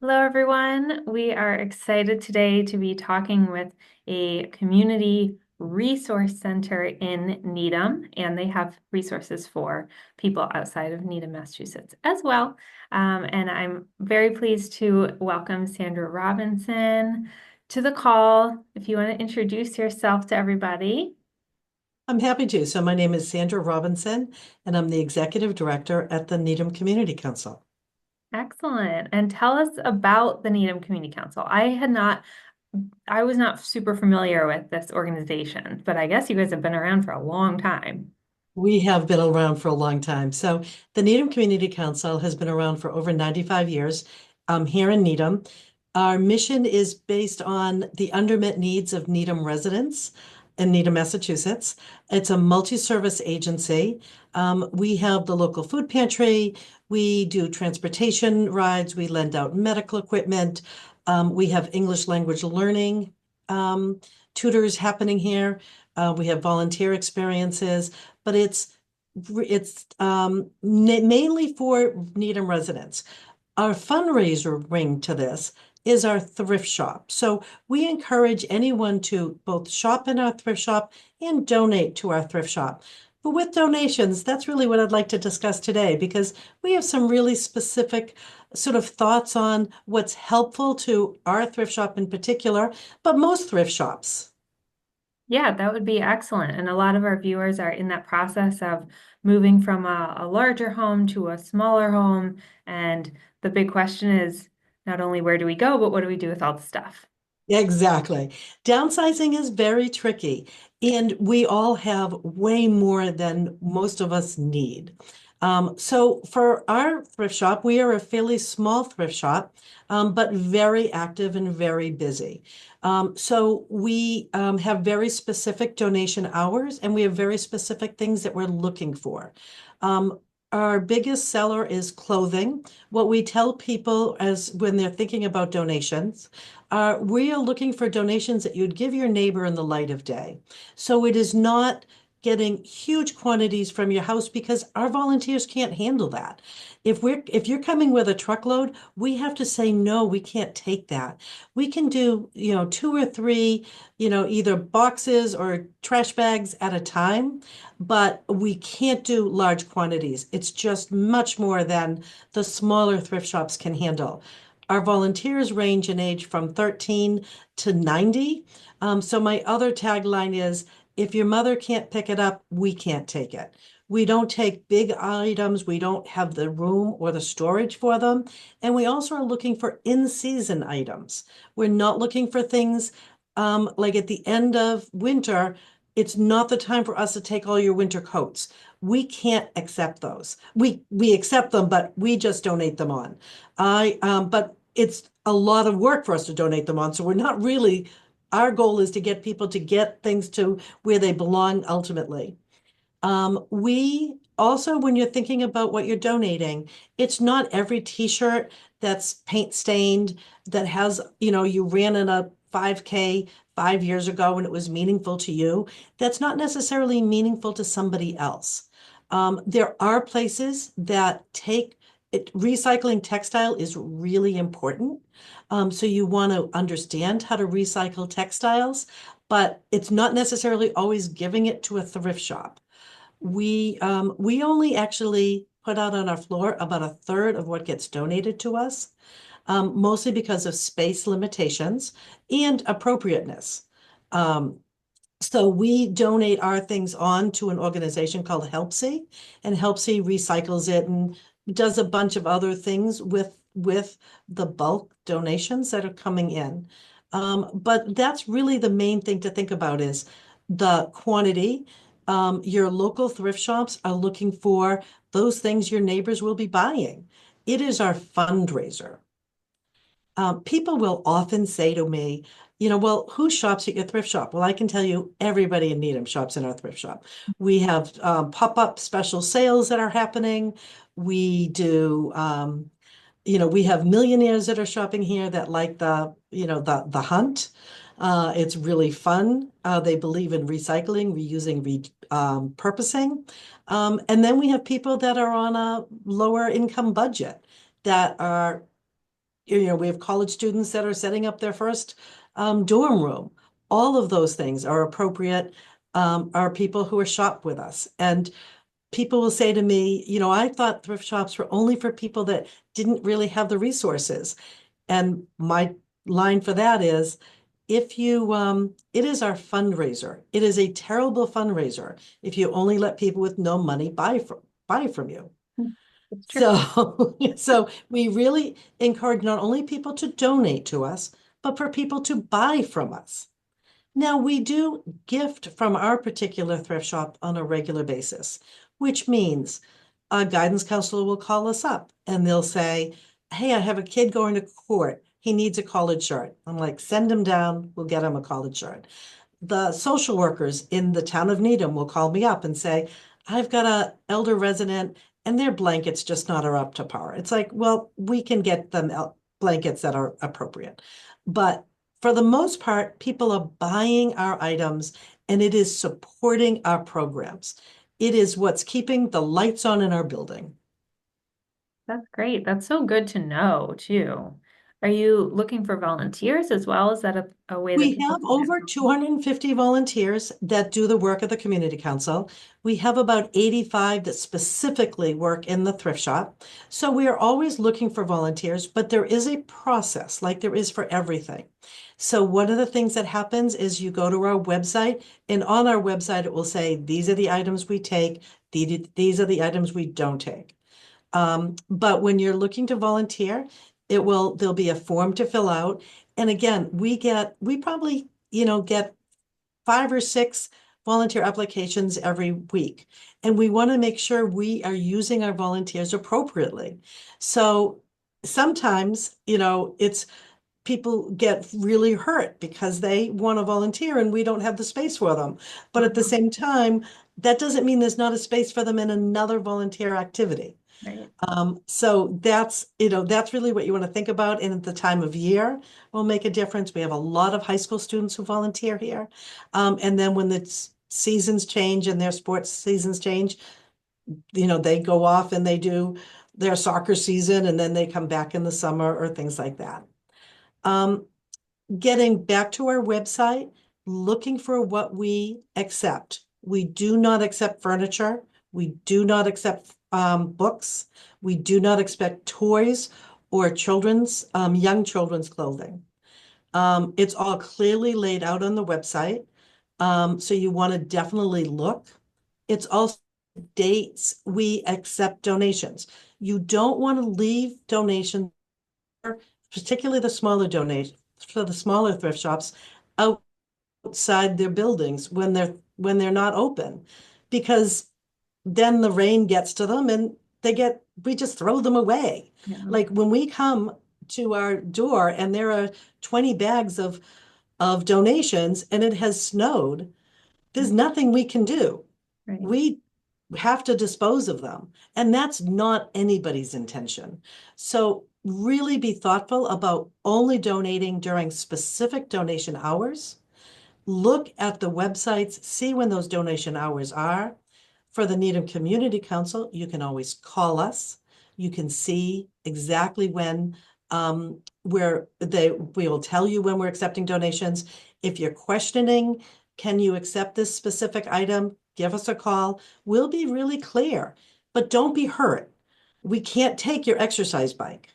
Hello, everyone. We are excited today to be talking with a community resource center in Needham, and they have resources for people outside of Needham, Massachusetts as well. And I'm very pleased to welcome Sandra Robinson to the call. If you want to introduce yourself to everybody. I'm happy to. So my name is Sandra Robinson, and I'm the Executive Director at the Needham Community Council. Excellent. And tell us about the Needham Community Council. I was not super familiar with this organization, but I guess you guys have been around for a long time. We have been around for a long time. So the Needham Community Council has been around for over 95 years here in Needham. Our mission is based on the undermet needs of Needham residents in Needham, Massachusetts. It's a multi-service agency. We have the local food pantry. We do transportation rides. We lend out medical equipment. We have English language learning tutors happening here. We have volunteer experiences, but it's mainly for Needham residents. Our fundraiser ring to this is our thrift shop. So we encourage anyone to both shop in our thrift shop and donate to our thrift shop. But with donations, that's really what I'd like to discuss today because we have some really specific sort of thoughts on what's helpful to our thrift shop in particular, but most thrift shops. Yeah, that would be excellent. And a lot of our viewers are in that process of moving from a larger home to a smaller home. And the big question is not only where do we go, but what do we do with all the stuff? Exactly. Downsizing is very tricky, and we all have way more than most of us need. So for our thrift shop, we are a fairly small thrift shop, but very active and very busy. So we have very specific donation hours, and we have very specific things that we're looking for. Our biggest seller is clothing. What we tell people as when they're thinking about donations we are looking for donations that you'd give your neighbor in the light of day. So it is not getting huge quantities from your house because our volunteers can't handle that. If you're coming with a truckload, we have to say no, we can't take that. We can do, two or three, either boxes or trash bags at a time, but we can't do large quantities. It's just much more than the smaller thrift shops can handle. Our volunteers range in age from 13 to 90. So my other tagline is, if your mother can't pick it up, we can't take it. We don't take big items. We don't have the room or the storage for them. And we also are looking for in-season items. We're not looking for things like at the end of winter, it's not the time for us to take all your winter coats. We can't accept those. We accept them, but we just donate them on. But it's a lot of work for us to donate them on. So we're not really, our goal is to get people to get things to where they belong ultimately. We also, when you're thinking about what you're donating, it's not every t-shirt that's paint stained that has, you ran in a 5K 5 years ago and it was meaningful to you. That's not necessarily meaningful to somebody else. There are places that take it, recycling textile is really important. So you want to understand how to recycle textiles, but it's not necessarily always giving it to a thrift shop. We only actually put out on our floor about a third of what gets donated to us, mostly because of space limitations and appropriateness. Um, so we donate our things on to an organization called Helpsy, and Helpsy recycles it and does a bunch of other things with the bulk donations that are coming in. But that's really the main thing to think about is the quantity. Your local thrift shops are looking for those things your neighbors will be buying. It is our fundraiser. People will often say to me, well, who shops at your thrift shop? Well, I can tell you everybody in Needham shops in our thrift shop. We have pop-up special sales that are happening. We do, we have millionaires that are shopping here that like the hunt. It's really fun. They believe in recycling, reusing, purposing. And then we have people that are on a lower income budget that are We have college students that are setting up their first dorm room. All of those things are appropriate, are people who are shop with us. And people will say to me, I thought thrift shops were only for people that didn't really have the resources. And my line for that is, it is our fundraiser. It is a terrible fundraiser if you only let people with no money buy from you. It's true. So, so we really encourage not only people to donate to us, but for people to buy from us. Now, we do gift from our particular thrift shop on a regular basis, which means a guidance counselor will call us up and they'll say, hey, I have a kid going to court. He needs a collared shirt. I'm like, send him down. We'll get him a collared shirt. The social workers in the town of Needham will call me up and say, I've got a elder resident and their blankets just not are up to par. It's like, well, we can get them blankets that are appropriate. But for the most part, people are buying our items and it is supporting our programs. It is what's keeping the lights on in our building. That's great. That's so good to know too. Are you looking for volunteers as well? Is that a way that We people have can get over involved? 250 volunteers that do the work of the community council. We have about 85 that specifically work in the thrift shop. So we are always looking for volunteers, but there is a process like there is for everything. So one of the things that happens is you go to our website, and on our website it will say, these are the items we take, these are the items we don't take. But when you're looking to volunteer, there'll be a form to fill out. And again, we probably, get 5 or 6 volunteer applications every week. And we want to make sure we are using our volunteers appropriately. So sometimes, it's people get really hurt because they want to volunteer and we don't have the space for them. But at the Mhm. same time, that doesn't mean there's not a space for them in another volunteer activity. Right. So that's really what you want to think about. And at the time of year will make a difference. We have a lot of high school students who volunteer here. And then when the seasons change and their sports seasons change, they go off and they do their soccer season and then they come back in the summer or things like that. Um, Getting back to our website, looking for what we accept. We do not accept furniture. We do not accept books. We do not accept toys or young children's clothing. It's all clearly laid out on the website. So you want to definitely look. It's also dates. We accept donations. You don't want to leave donations, particularly the smaller donations for the smaller thrift shops, outside their buildings when they're not open, because then the rain gets to them and we just throw them away. Yeah. Like when we come to our door and there are 20 bags of donations and it has snowed, there's nothing we can do. Right. We have to dispose of them, and that's not anybody's intention. So really be thoughtful about only donating during specific donation hours. Look at the websites, see when those donation hours are. For the Needham Community Council, you can always call us. You can see exactly when we will tell you when we're accepting donations. If you're questioning, can you accept this specific item? Give us a call. We'll be really clear, but don't be hurt. We can't take your exercise bike.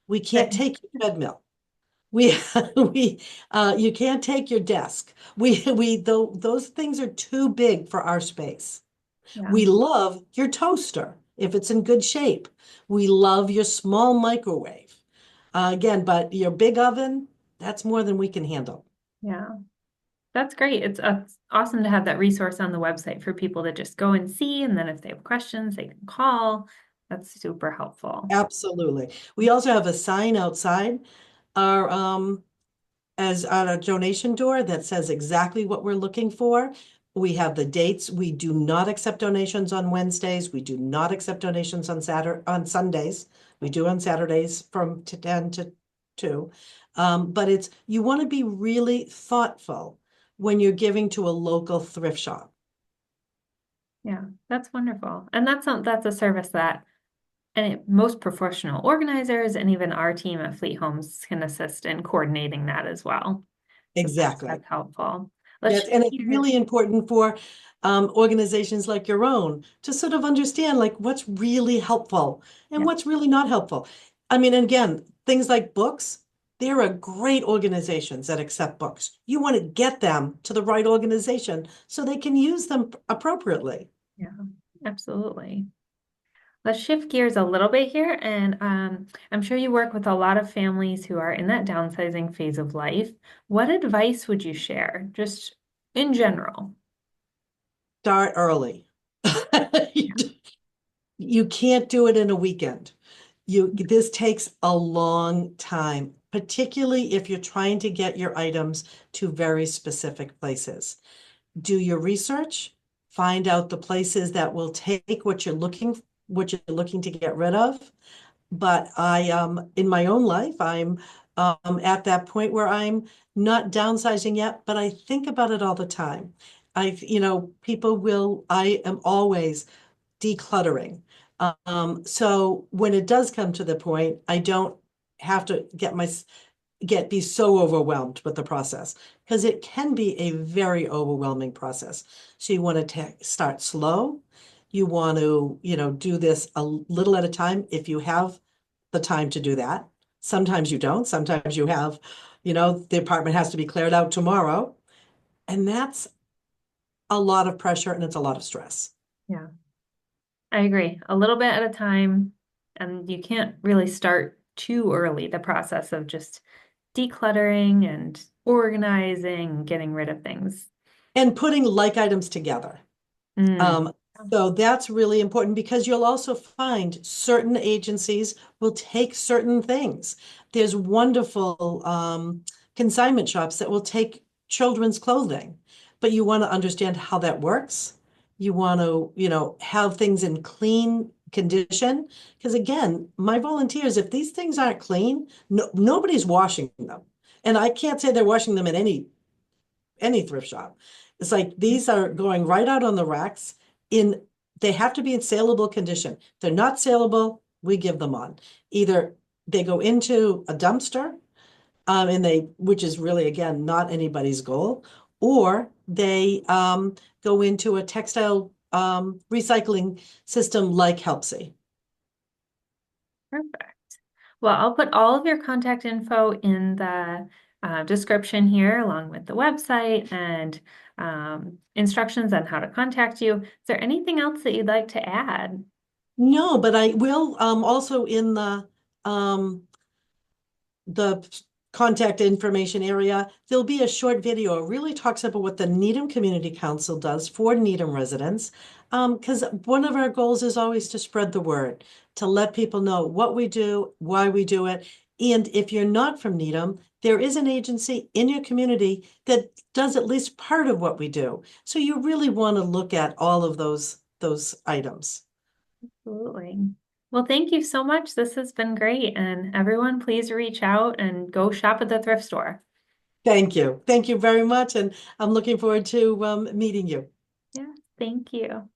We can't Right. take your treadmill. We, you can't take your desk. Those things are too big for our space. Yeah. We love your toaster if it's in good shape. We love your small microwave. Again, but your big oven, that's more than we can handle. Yeah. That's great. It's awesome to have that resource on the website for people to just go and see. And then if they have questions, they can call. That's super helpful. Absolutely. We also have a sign outside our as on a donation door that says exactly what we're looking for. We have the dates. We do not accept donations on Wednesdays. We do not accept donations on Sundays. We do on Saturdays from 10 to 2. But you want to be really thoughtful when you're giving to a local thrift shop. Yeah, that's wonderful. And that's a service that most professional organizers and even our team at Fleet Homes can assist in coordinating that as well. So Exactly. that's helpful. Let's Yes, shift and it's gears. really important for organizations like your own to sort of understand like what's really helpful and Yeah, what's really not helpful. I mean, again, things like books, there are great organizations that accept books. You want to get them to the right organization so they can use them appropriately. yeah, absolutely. Let's shift gears a little bit here, and I'm sure you work with a lot of families who are in that downsizing phase of life. What advice would you share, just in general? Start early. You can't do it in a weekend. This takes a long time, particularly if you're trying to get your items to very specific places. Do your research, find out the places that will take what you're looking to get rid of. But I in my own life, I'm at that point where I'm not downsizing yet, but I think about it all the time. I am always decluttering. So when it does come to the point, I don't have to be so overwhelmed with the process because it can be a very overwhelming process. So you want to start slow. You want to, do this a little at a time if you have the time to do that. Sometimes you don't. Sometimes you have, the apartment has to be cleared out tomorrow. And that's a lot of pressure and it's a lot of stress. Yeah, I agree. A little bit at a time, and you can't really start too early the process of just decluttering and organizing, getting rid of things. And putting like items together. Mm. Um, so that's really important because you'll also find certain agencies will take certain things. There's wonderful consignment shops that will take children's clothing, but you want to understand how that works. You want to, have things in clean condition. Because again, my volunteers, if these things aren't clean, nobody's washing them. And I can't say they're washing them in any thrift shop. It's like these are going right out on the racks in they have to be in saleable condition. If they're not saleable, we give them on. Either they go into a dumpster, which is really again not anybody's goal, or they go into a textile recycling system like Helpsy. Perfect. Well, I'll put all of your contact info in the description here, along with the website and instructions on how to contact you. Is there anything else that you'd like to add? No, but I will also in the contact information area, there'll be a short video. It really talks about what the Needham Community Council does for Needham residents. Because one of our goals is always to spread the word, to let people know what we do, why we do it. And if you're not from Needham, there is an agency in your community that does at least part of what we do. So you really want to look at all of those items. Absolutely. Well, thank you so much. This has been great. And everyone, please reach out and go shop at the thrift store. Thank you. Thank you very much. And I'm looking forward to meeting you. Yeah, thank you.